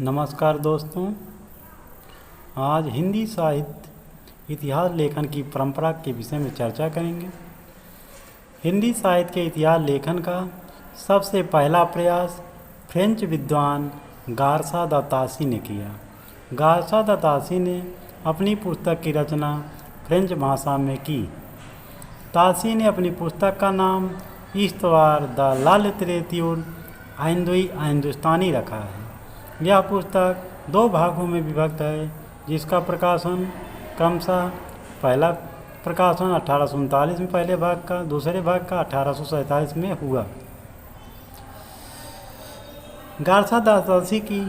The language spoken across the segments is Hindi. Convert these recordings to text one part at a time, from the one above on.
नमस्कार दोस्तों। आज हिंदी साहित्य इतिहास लेखन की परंपरा के विषय में चर्चा करेंगे। हिंदी साहित्य के इतिहास लेखन का सबसे पहला प्रयास फ्रेंच विद्वान गारसा द तासी ने किया। गारसा द तासी ने अपनी पुस्तक की रचना फ्रेंच भाषा में की। तासी ने अपनी पुस्तक का नाम इस्तवार द ला लिटरेक्यूर हिंदुस्तानी रखा है। यह पुस्तक दो भागों में विभक्त है, जिसका प्रकाशन क्रमशः पहला प्रकाशन 1839 में पहले भाग का, दूसरे भाग का 1847 में हुआ। गारसा द तासी की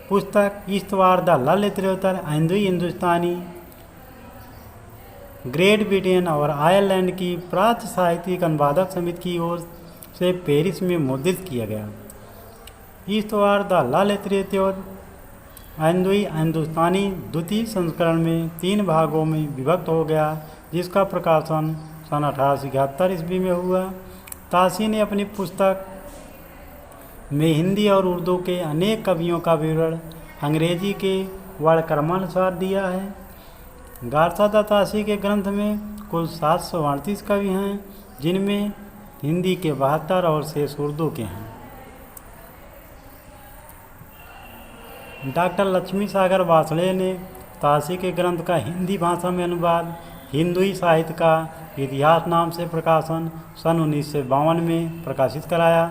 पुस्तक इस्तवार द ला लिटरेक्यूर हिंदुस्तानी ग्रेट ब्रिटेन और आयरलैंड की प्राच्य साहित्यिक अनुवादक समिति की ओर से पेरिस में मुद्रित किया गया। इस्तवार द ला लिटरेक्यूर हिंदुस्तानी द्वितीय संस्करण में 3 भागों में विभक्त हो गया, जिसका प्रकाशन सन 1871 ईस्वी में हुआ। तासी ने अपनी पुस्तक में हिंदी और उर्दू के अनेक कवियों का विवरण अंग्रेजी के वर्णक्रमानुसार दिया है। गारसा द तासी के ग्रंथ में कुल 738 कवि हैं, जिनमें हिंदी के 72 और शेष उर्दू के हैं। डॉक्टर लक्ष्मी सागर वासड़े ने तासी के ग्रंथ का हिंदी भाषा में अनुवाद हिंदुई साहित्य का इतिहास नाम से प्रकाशन सन 1952 में प्रकाशित कराया।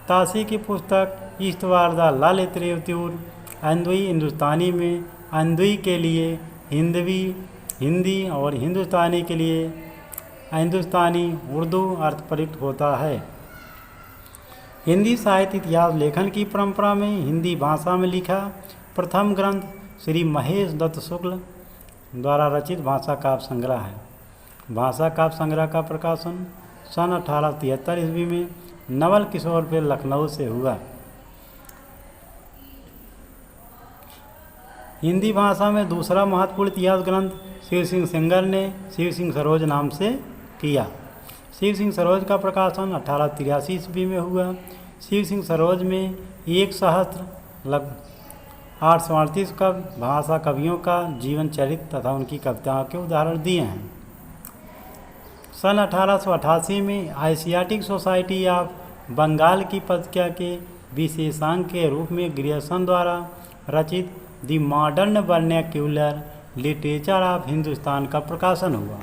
तासी की पुस्तक इस्तवार द ला लिटरेक्यूर हिंदुस्तानी में हिंदुई के लिए हिंदी और हिंदुस्तानी के लिए हिंदुस्तानी उर्दू अर्थ प्रयुक्त होता है। हिंदी साहित्य इतिहास लेखन की परंपरा में हिंदी भाषा में लिखा प्रथम ग्रंथ श्री महेश दत्त शुक्ल द्वारा रचित भाषा काव्य संग्रह है। भाषा काव्य संग्रह का प्रकाशन सन 1873 ईस्वी में नवल किशोर पे लखनऊ से हुआ। हिंदी भाषा में दूसरा महत्वपूर्ण इतिहास ग्रंथ शिव सिंह सेंगर ने शिव सिंह सरोज नाम से किया। शिव सिंह सरोज का प्रकाशन 1883 ईस्वी में हुआ। शिव सिंह सरोज में 838 भाषा कवियों का जीवन चरित्र तथा उनकी कविताओं के उदाहरण दिए हैं। सन 1888 में एशियाटिक सोसाइटी ऑफ बंगाल की पत्रिका के विशेषांक के रूप में ग्रियर्सन द्वारा रचित the modern vernacular literature of Hindustan का प्रकाशन हुआ।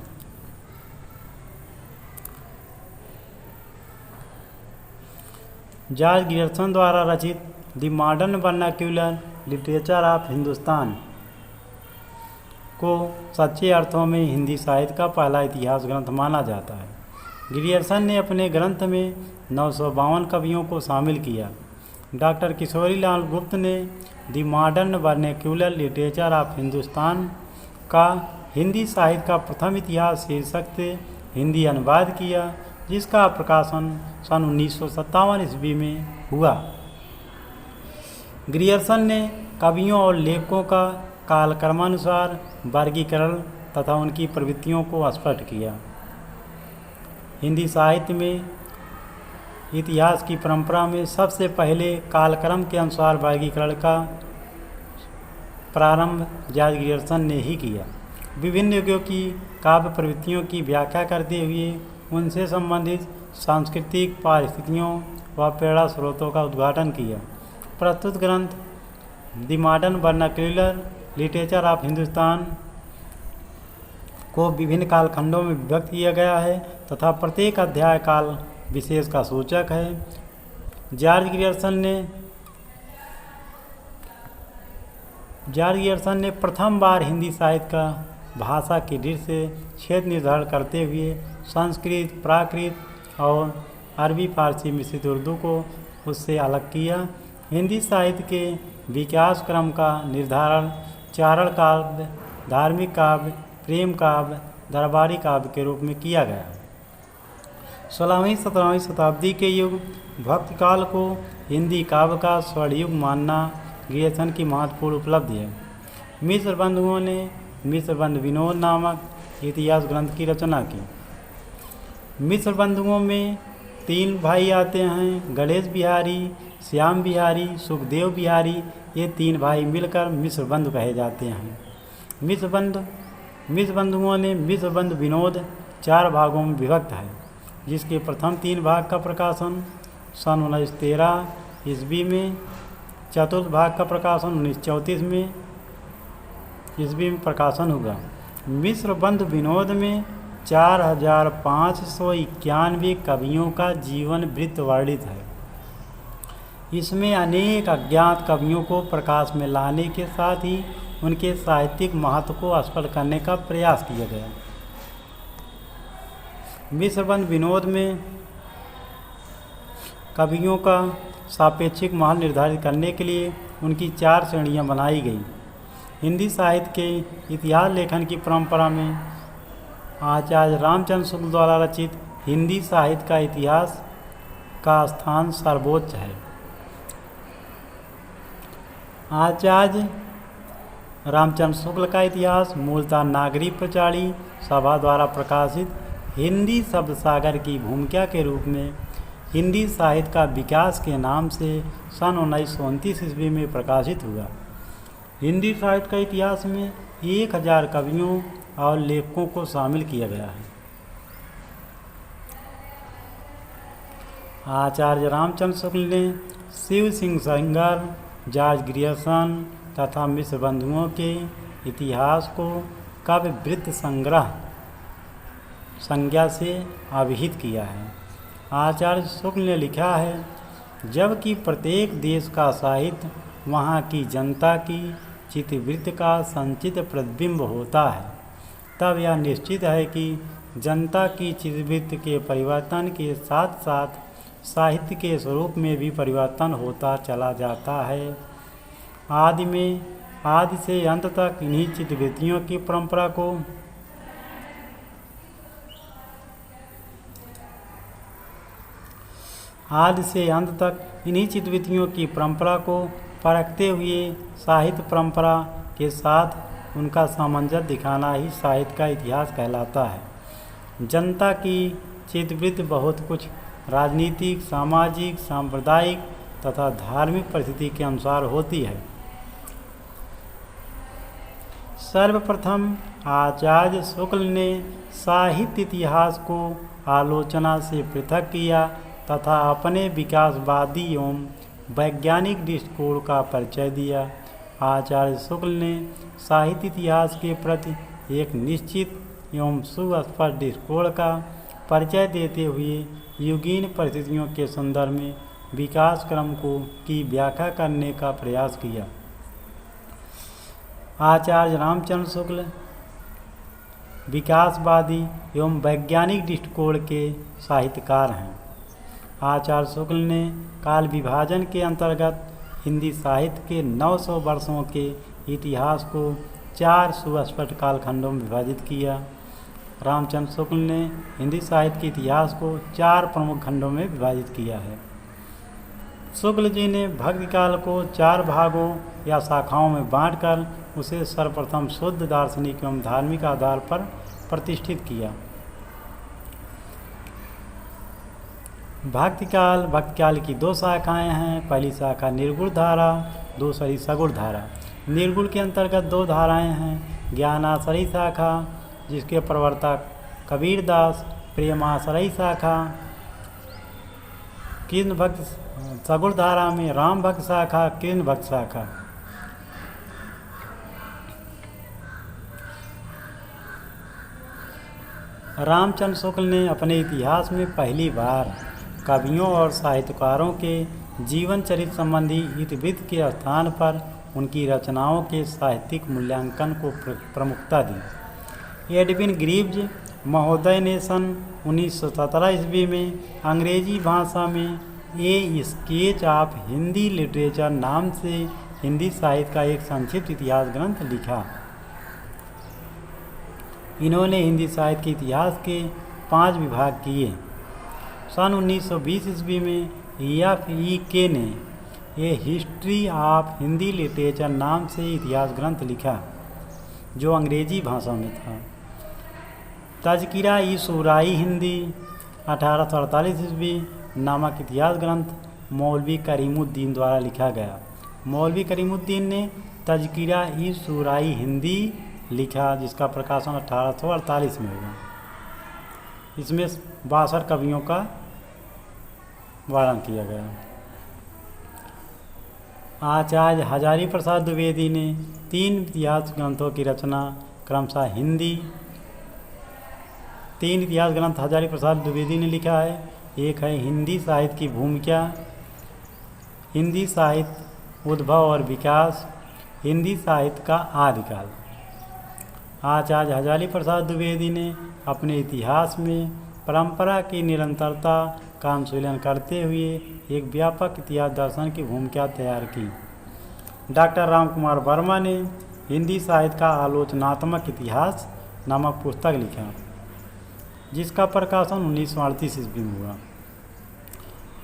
जॉर्ज ग्रियर्सन द्वारा रचित the modern vernacular literature of Hindustan को सच्चे अर्थों में हिंदी साहित्य का पहला इतिहास ग्रंथ माना जाता है। ग्रियर्सन ने अपने ग्रंथ में 952 कवियों को शामिल किया। डॉक्टर किशोरी लाल गुप्त ने the modern vernacular literature of Hindustan का हिंदी साहित्य का प्रथम इतिहास शीर्षक से हिंदी अनुवाद किया, जिसका प्रकाशन सन 1957 ईस्वी में हुआ। ग्रियर्सन ने कवियों और लेखकों का कालक्रमानुसार वर्गीकरण तथा उनकी प्रवृत्तियों को स्पष्ट किया। हिंदी साहित्य में इतिहास की परंपरा में सबसे पहले कालक्रम के अनुसार वर्गीकरण का प्रारंभ जॉर्ज ग्रियर्सन ने ही किया। विभिन्न युगों की काव्य प्रवृत्तियों की व्याख्या करते हुए उनसे संबंधित सांस्कृतिक परिस्थितियों व प्रेरणा स्रोतों का उद्घाटन किया। प्रस्तुत ग्रंथ the modern vernacular literature of Hindustan को विभिन्न कालखंडों में विभक्त किया गया है तथा प्रत्येक अध्याय काल विशेष का सूचक है। जॉर्ज ग्रियर्सन ने प्रथम बार हिंदी साहित्य का भाषा की दृष्टि से क्षेत्र निर्धारण करते हुए संस्कृत, प्राकृत और अरबी फारसी मिश्रित उर्दू को उससे अलग किया। हिंदी साहित्य के विकास क्रम का निर्धारण चारण काव्य, धार्मिक काव्य, प्रेम काव्य, दरबारी काव्य के रूप में किया गया। 16वीं 17वीं शताब्दी के युग भक्ति काल को हिंदी काव्य का स्वर्णयुग मानना ग्रियर्सन की महत्वपूर्ण उपलब्धि है। मिश्र बंधुओं ने मिश्र बंधु विनोद नामक इतिहास ग्रंथ की रचना की। मिश्र बंधुओं में 3 भाई आते हैं, गणेश बिहारी, श्याम बिहारी, सुखदेव बिहारी, ये 3 भाई मिलकर मिश्र बंधु कहे जाते हैं। मिश्र बंधुओं ने मिश्र बंधु विनोद 4 भागों में विभक्त है, जिसके प्रथम 3 भाग का प्रकाशन सन 1913 ईस्वी में, चतुर्थ भाग का प्रकाशन 1934 में ईस्वी में प्रकाशन हुआ। मिश्र बंधु विनोद में 4591 कवियों का जीवन वृत्त वर्णित है। इसमें अनेक अज्ञात कवियों को प्रकाश में लाने के साथ ही उनके साहित्यिक महत्व को स्पष्ट करने का प्रयास किया गया। मिश्र बंधु विनोद में कवियों का सापेक्षिक महत्व निर्धारित करने के लिए उनकी 4 श्रेणियां बनाई गई। हिंदी साहित्य के इतिहास लेखन की परंपरा में आचार्य रामचंद्र शुक्ल द्वारा रचित हिंदी साहित्य का इतिहास का स्थान सर्वोच्च है। आचार्य रामचंद्र शुक्ल का इतिहास मूलतः नागरी प्रचारी सभा द्वारा प्रकाशित हिंदी शब्द सागर की भूमिका के रूप में हिंदी साहित्य का विकास के नाम से सन 1929 ईस्वी में प्रकाशित हुआ। हिंदी साहित्य का इतिहास में 1000 कवियों और लेखकों को शामिल किया गया है। आचार्य रामचंद्र शुक्ल ने शिव सिंह सेंगर, जॉर्ज ग्रियर्सन तथा मिश्र बंधुओं के इतिहास को काव्य वृत्त संग्रह संज्ञा से अभिहित किया है। आचार्य शुक्ल ने लिखा है, जबकि प्रत्येक देश का साहित्य वहाँ की जनता की चित्तवृत्ति का संचित प्रतिबिंब होता है, तब यह निश्चित है कि जनता की चित्तवृत्ति के परिवर्तन के साथ साथ साहित्य के स्वरूप में भी परिवर्तन होता चला जाता है। आदि से अंत तक इन्हीं चित्तवृत्तियों की परंपरा को परखते हुए साहित्य परंपरा के साथ उनका सामंजस्य दिखाना ही साहित्य का इतिहास कहलाता है। जनता की चित्तवृत्ति बहुत कुछ राजनीतिक, सामाजिक, सांप्रदायिक तथा धार्मिक परिस्थिति के अनुसार होती है। सर्वप्रथम आचार्य शुक्ल ने साहित्य इतिहास को आलोचना से पृथक किया तथा अपने विकासवादी एवं वैज्ञानिक दृष्टिकोण का परिचय दिया। आचार्य शुक्ल ने साहित्य इतिहास के प्रति एक निश्चित एवं सुस्पष्ट दृष्टिकोण का परिचय देते हुए युगीन परिस्थितियों के संदर्भ में विकास क्रम की व्याख्या करने का प्रयास किया। आचार्य रामचंद्र शुक्ल विकासवादी एवं वैज्ञानिक दृष्टिकोण के साहित्यकार हैं। आचार्य शुक्ल ने काल विभाजन के अंतर्गत हिंदी साहित्य के 900 वर्षों के इतिहास को 4 सुस्पष्ट कालखंडों में विभाजित किया। रामचंद्र शुक्ल ने हिंदी साहित्य के इतिहास को 4 प्रमुख खंडों में विभाजित किया है। शुक्ल जी ने भक्ति काल को 4 भागों या शाखाओं में बांटकर उसे सर्वप्रथम शुद्ध दार्शनिक एवं धार्मिक आधार पर प्रतिष्ठित किया। भक्ति काल की 2 शाखाएं हैं। पहली शाखा निर्गुण धारा, दूसरी सगुण धारा। निर्गुण के अंतर्गत 2 धाराएं हैं। ज्ञानाश्रयी शाखा, जिसके प्रवर्तक कबीरदास, प्रेमाश्रयी शाखा। कृष्ण भक्त सगुण धारा में राम भक्त शाखा, कृष्ण भक्त शाखा। रामचंद्र शुक्ल ने अपने इतिहास में पहली बार कवियों और साहित्यकारों के जीवन चरित्र संबंधी इतिवृत्त के स्थान पर उनकी रचनाओं के साहित्यिक मूल्यांकन को प्रमुखता दी। एडविन ग्रीव्ज महोदय ने सन 1917 ईस्वी में अंग्रेजी भाषा में ए स्केच ऑफ हिंदी लिटरेचर नाम से हिंदी साहित्य का एक संक्षिप्त इतिहास ग्रंथ लिखा। इन्होंने हिंदी साहित्य के इतिहास के 5 विभाग किए। सन 1920 ईस्वी में EFE ने ए हिस्ट्री ऑफ हिंदी लिटरेचर नाम से इतिहास ग्रंथ लिखा, जो अंग्रेजी भाषा में था। तज़किरा-ई शूराई हिंदी 1848 ईस्वी नामक इतिहास ग्रंथ मौलवी करीमुद्दीन द्वारा लिखा गया। मौलवी करीमुद्दीन ने तज़किरा ई सूराई हिंदी लिखा, जिसका प्रकाशन 1848 में हुआ। इसमें 62 कवियों का वर्णन किया गया। आचार्य हजारी प्रसाद द्विवेदी ने 3 इतिहास ग्रंथों की रचना क्रमशः हिंदी 3 इतिहास ग्रंथ हजारी प्रसाद द्विवेदी ने लिखा है। एक है हिंदी साहित्य की भूमिका, हिंदी साहित्य उद्भव और विकास, हिंदी साहित्य का आदिकाल। आचार्य हजारी प्रसाद द्विवेदी ने अपने इतिहास में परंपरा की निरंतरता का अनुशीलन करते हुए एक व्यापक इतिहास दर्शन की भूमिका तैयार की। डॉक्टर राम कुमार वर्मा ने हिंदी साहित्य का आलोचनात्मक इतिहास नामक पुस्तक लिखा, जिसका प्रकाशन 1938 ईस्वी में हुआ।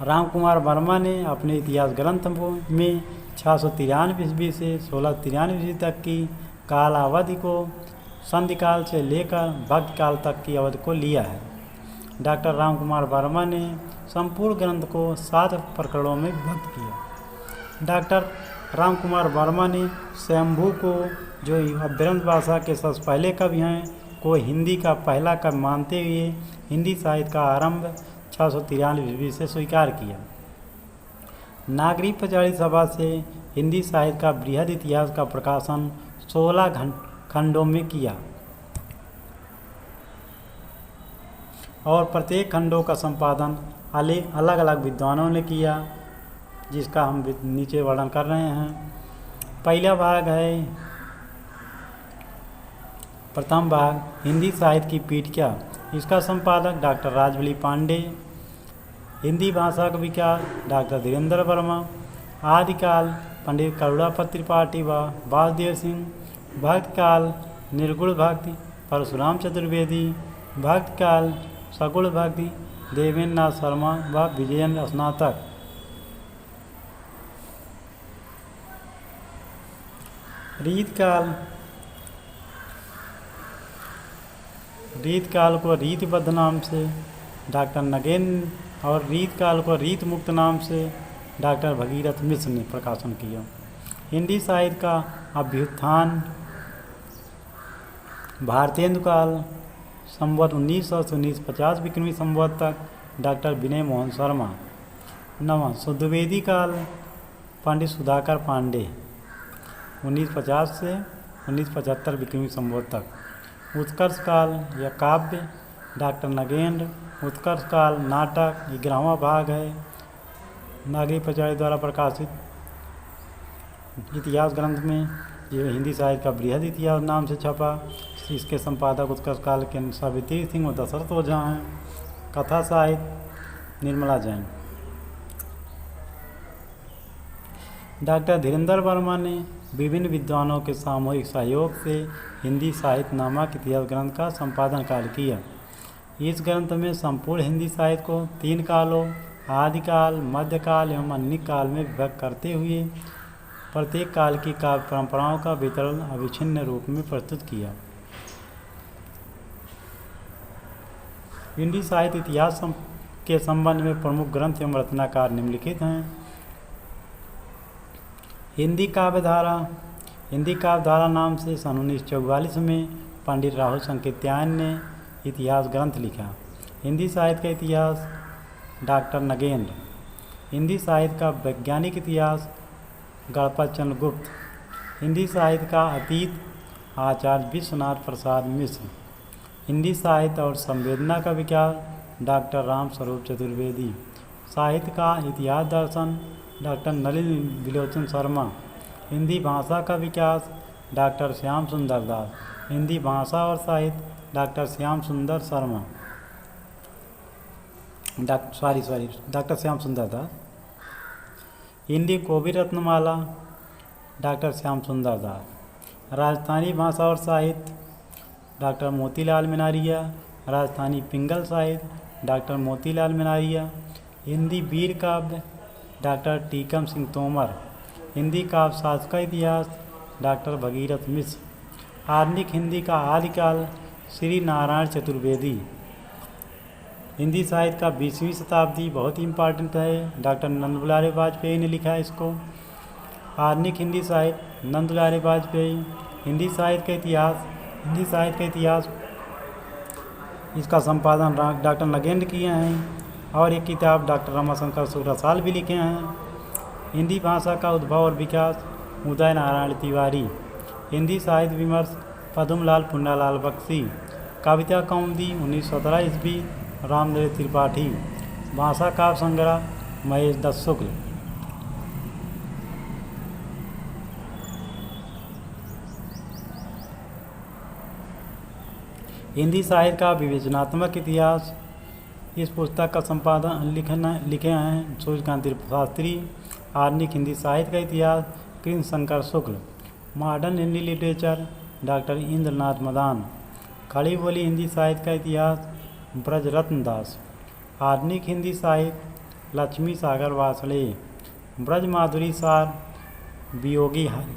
राम कुमार वर्मा ने अपने इतिहास ग्रंथ में 693 ईस्वी से 1693 ईस्वी तक की काल अवधि को संधिकाल से लेकर भक्त काल तक की अवधि को लिया है। डॉक्टर राम कुमार वर्मा ने संपूर्ण ग्रंथ को 7 प्रकरणों में विभक्त किया। डॉक्टर राम कुमार वर्मा ने शंभू को, जो अभ्यंतर भाषा के सबसे पहले कवि हैं, को हिंदी का पहला कवि मानते हुए हिंदी साहित्य का आरंभ 693 ईस्वी से स्वीकार किया। नागरिक पचाड़ी सभा से हिंदी साहित्य का बृहद इतिहास का प्रकाशन 16 खंडों में किया और प्रत्येक खंडों का संपादन अलग अलग विद्वानों ने किया, जिसका हम नीचे वर्णन कर रहे हैं। पहला भाग है, प्रथम भाग हिंदी साहित्य की पीठिका, इसका संपादक डॉक्टर राजबली पांडे। हिंदी भाषा का विकास डॉक्टर धीरेन्द्र वर्मा। आदिकाल पंडित करुणापत त्रिपाठी व वासुदेव सिंह। भक्त काल निर्गुण भक्ति परशुराम चतुर्वेदी। भक्त काल सगुण भक्ति देवेंद्र नाथ शर्मा व विजयेंद्र स्नातक। रीतकाल को रीतबद्ध नाम से डॉक्टर नगेंद्र और रीतकाल को रीत मुक्त नाम से डॉक्टर भगीरथ मिश्र ने प्रकाशन किया। हिंदी साहित्य का अभ्युत्थान भारतेंदु काल संवत 1900 से 1950 विक्रमी संवत तक डॉक्टर विनय मोहन शर्मा। नवा द्विवेदी काल पंडित सुधाकर पांडे 1950 से 1975 विक्रमी संवत तक। उत्कर्ष काल या काव्य डॉक्टर नगेंद्र। उत्कर्ष काल नाटक 11वां भाग है। नागरिक पचाड़ी द्वारा प्रकाशित इतिहास ग्रंथ में यह हिंदी साहित्य का बृहद इतिहास नाम से छपा। इसके संपादक उत्कर्ष काल के सावित्री सिंह और दशरथ ओझा हैं। कथा साहित्य निर्मला जैन। डॉक्टर धीरेन्द्र वर्मा ने विभिन्न विद्वानों के सामूहिक सहयोग से हिंदी साहित्य नामक इतिहास ग्रंथ का संपादन कार्य किया। इस ग्रंथ में संपूर्ण हिंदी साहित्य को 3 कालों आदिकाल, मध्यकाल एवं अन्य काल में विभक्त करते हुए प्रत्येक काल की काव्य परंपराओं का वितरण अविच्छिन्न रूप में प्रस्तुत किया। हिंदी साहित्य इतिहास के संबंध में प्रमुख ग्रंथ एवं रचनाकार निम्नलिखित हैं। हिंदी काव्यधारा नाम से सन 1944 में पंडित राहुल संकीर्त्यायन ने इतिहास ग्रंथ लिखा। हिंदी साहित्य का इतिहास डॉक्टर नगेंद्र। हिंदी साहित्य का वैज्ञानिक इतिहास गणपत चंद्र गुप्त। हिंदी साहित्य का अतीत आचार्य विश्वनाथ प्रसाद मिश्र। हिंदी साहित्य और संवेदना का विकास डॉक्टर राम स्वरूप चतुर्वेदी। साहित्य का इतिहास दर्शन डॉक्टर नलिन विलोचन शर्मा। हिंदी भाषा का विकास डॉक्टर श्याम सुंदर दास। हिंदी भाषा और साहित्य डॉक्टर श्याम सुंदर शर्मा डॉक्टर श्याम सुंदर दास। हिंदी कोवि रत्नमाला डॉक्टर श्याम सुंदर दास। राजस्थानी भाषा और साहित्य डॉक्टर मोतीलाल मिनारिया। राजस्थानी पिंगल साहित्य डॉक्टर मोतीलाल मिनारिया। हिंदी वीर काव्य डॉक्टर टीकम सिंह तोमर। हिंदी काव्य शास्त्र का इतिहास डॉक्टर भगीरथ मिश्र। आधुनिक हिंदी का आदिकाल श्री नारायण चतुर्वेदी। हिंदी साहित्य का 20वीं शताब्दी बहुत ही इम्पॉर्टेंट है, डॉक्टर नंदलाल वाजपेयी ने लिखा है इसको। आधुनिक हिंदी साहित्य नंद बिहारी वाजपेयी। हिंदी साहित्य का इतिहास इसका संपादन डॉक्टर नगेंद्र किए हैं और एक किताब डॉक्टर रमाशंकर सुरसाल भी लिखे हैं। हिंदी भाषा का उद्भव और विकास उदय नारायण तिवारी। हिंदी साहित्य विमर्श पद्मलाल पुन्नालाल बख्शी। कविता कौमुदी 1917 ईस्वी रामदेव त्रिपाठी। भाषा काव्य संग्रह महेश दत्त शुक्ल। हिंदी साहित्य का विवेचनात्मक इतिहास। इस पुस्तक का संपादन लिखे हैं सूर्यकांत शास्त्री। आधुनिक हिंदी साहित्य का इतिहास Krishna Shankar Shukla. Modern Hindi literature doctor Indranath Madan. Khadi Boli Hindi साहित्य का इतिहास ब्रजरत्न दास। आधुनिक हिंदी साहित्य लक्ष्मी सागर वासले। ब्रज माधुरी सार वियोगी हरि।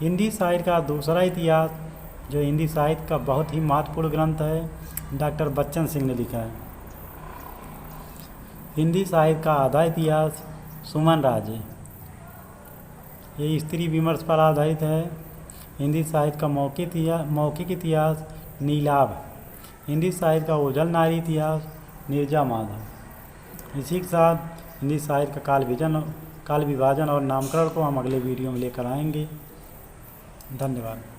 हिंदी साहित्य का दूसरा इतिहास जो हिंदी साहित्य का बहुत ही महत्वपूर्ण ग्रंथ है डॉक्टर बच्चन सिंह ने लिखा है। हिंदी साहित्य का आधा इतिहास सुमन राजे। ये स्त्री विमर्श पर आधारित है। हिंदी साहित्य का मौखिक इतिहास नीलाभ। हिंदी साहित्य का ओझल नारी इतिहास नीरजा माधव। इसी के साथ हिंदी साहित्य का काल विभाजन और नामकरण को हम अगले वीडियो में लेकर आएंगे। धन्यवाद।